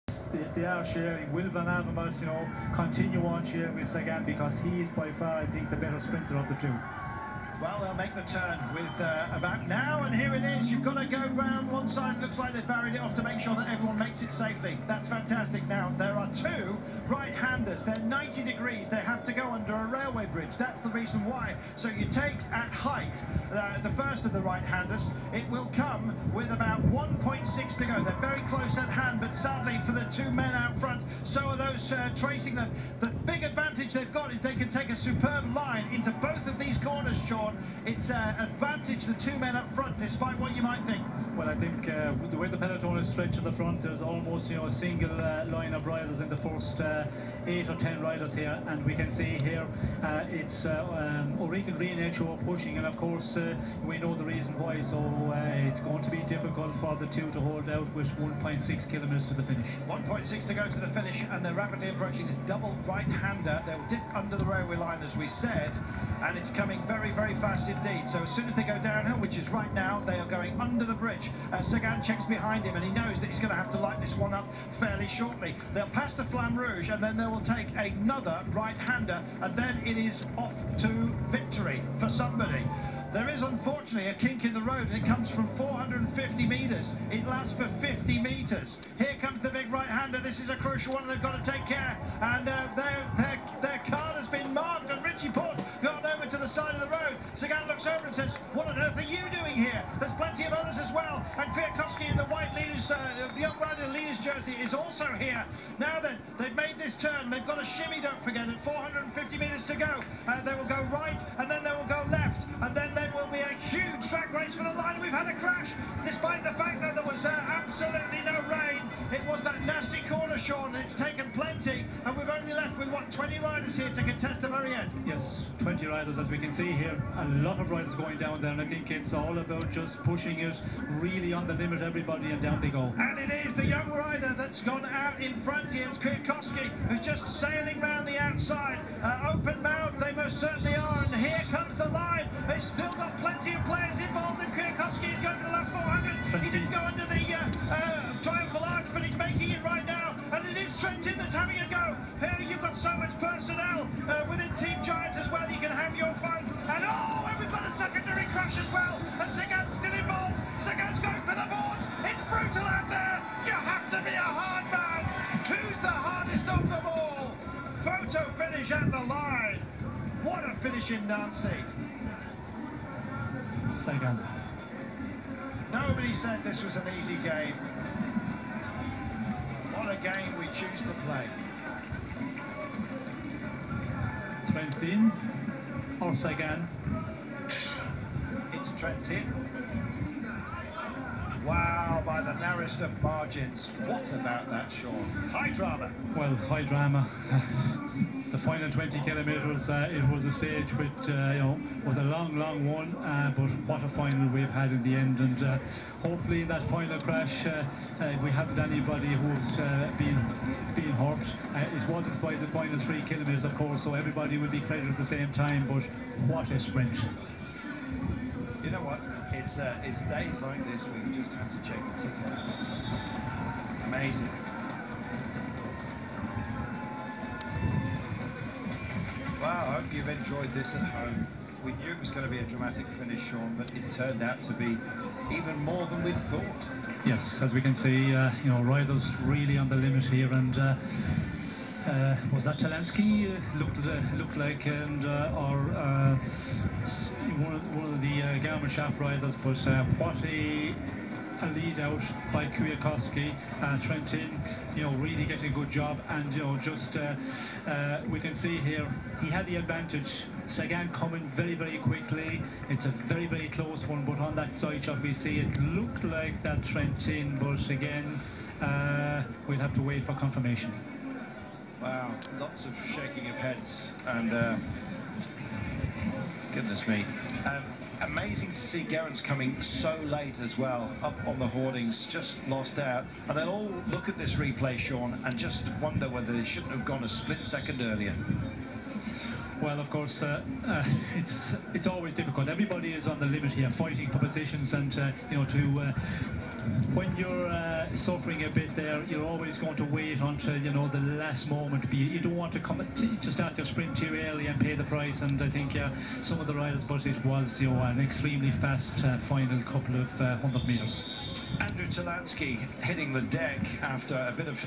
They are sharing. Will Van Avermaet, continue on sharing with Sagan because he is by far, I think, the better sprinter of the two. Well, they'll make the turn with about now, and here it is. You've got to go round one side. Looks like they've barried it off to make sure that everyone makes it safely. That's fantastic. Now, there are two right-handers. They're 90 degrees. They have to go under a railway bridge. That's the reason why. So you take at height the first of the right-handers. It will come with about 1.6 to go. They're very close at hand, but sadly for the two men out front, so are those tracing them. The big advantage they've got is they can take a superb line into both of these corners, Sean. It's advantage the two men up front, despite what you might think. Well, I think the way the peloton is stretched at the front, there's almost a single line of riders in the first 8 or 10 riders here, and we can see here it's Ulrich and Rienäck who are pushing, and of course we know the reason why. So it's going to be difficult for the two to hold out with 1.6 kilometers to the finish. 1.6 to go to the finish, and they're rapidly approaching this double right-hander. They'll dip under the railway line, as we said, and it's coming very, very fast indeed. So as soon as they go downhill, which is right now, they are going under the bridge. Sagan checks behind him, and he knows that he's going to have to light this one up fairly shortly. They'll pass the Flamme Rouge, and then they will take another right-hander, and then it is off to victory for somebody. There is unfortunately a kink in the road, and it comes from 450 metres. It lasts for 50 metres. Here comes the big right-hander. This is a crucial one, and they've got to take care. And their card has been marked, and Richie Port got over to the side of the road. Sagan looks over and says, "What on earth are you doing here?" There's plenty of others as well. And Kwiatkowski in the white leaders, young rider leaders jersey is also here. Now then, they've made this turn. They've got a shimmy, don't forget, at 450 metres to go. They will go right, and then they will go left, and then there will be a huge drag race for the line. We've had a crash, despite the fact that there was absolutely no rain. It was that nasty corner, Sean, and it's taken plenty, and we've only left with, what, 20 riders here to contest the very end? Yes, 20 riders, as we can see here. A lot of riders going down there, and I think it's all about just pushing it really on the limit, everybody, and down they go. And it is the young rider that's gone out in front here. It's Kwiatkowski, who's just sailing round the outside. Open mouth, they most certainly are, and here comes the line. They've still got plenty of players involved, and Kwiatkowski is going for the last 400. He didn't go under the triumphal arch, but he's making it right now, and it is Trentin that's having a go. Here you've got so much personnel within Team Giant as well. You can have your fun, and and we've got a secondary crash as well, and Sagan's still involved. Sagan's going for the boards. It's brutal out there. You have to be a hard man. Who's the hardest of them all? Photo finish at the line. What a finish in Nancy. Sagan. Nobody said this was an easy game. What a game we choose to play. Trentin or Sagan? It's Trentin. Wow, by the narrowest of margins. What about that, Sean? High drama. Well, high drama. The final 20 kilometres, it was a stage which was a long one, but what a final we've had in the end. And hopefully that final crash, we haven't anybody who's been hurt. It was despite the final 3 kilometres, of course, so everybody will be credited at the same time. But what a sprint! You know what? It's days like this where you just have to check the ticket. Amazing. Well, I hope you've enjoyed this at home. We knew it was going to be a dramatic finish, Sean, but it turned out to be even more than we'd thought. Yes, as we can see, riders really on the limit here, and was that Talansky? Looked like, and or one of the Garmin shaft riders, but what a lead out by Kwiatkowski. Trentin, really getting a good job, and just we can see here he had the advantage. Sagan coming very, very quickly. It's a very, very close one, but on that side shot we see it looked like that Trentin, but again we'll have to wait for confirmation. Wow, lots of shaking of heads, and goodness me. Amazing to see Gerrans coming so late as well, up on the hoardings, just lost out. And they'll all look at this replay, Sean, and just wonder whether they shouldn't have gone a split second earlier. Well, of course, it's always difficult. Everybody is on the limit here, fighting for positions, and when you're suffering a bit there, you're always going to wait until, you know, the last moment. You don't want to come to start your sprint too early and pay the price. And I think some of the riders, but it was, you know, an extremely fast final couple of 100 metres. Andrew Talansky hitting the deck after a bit of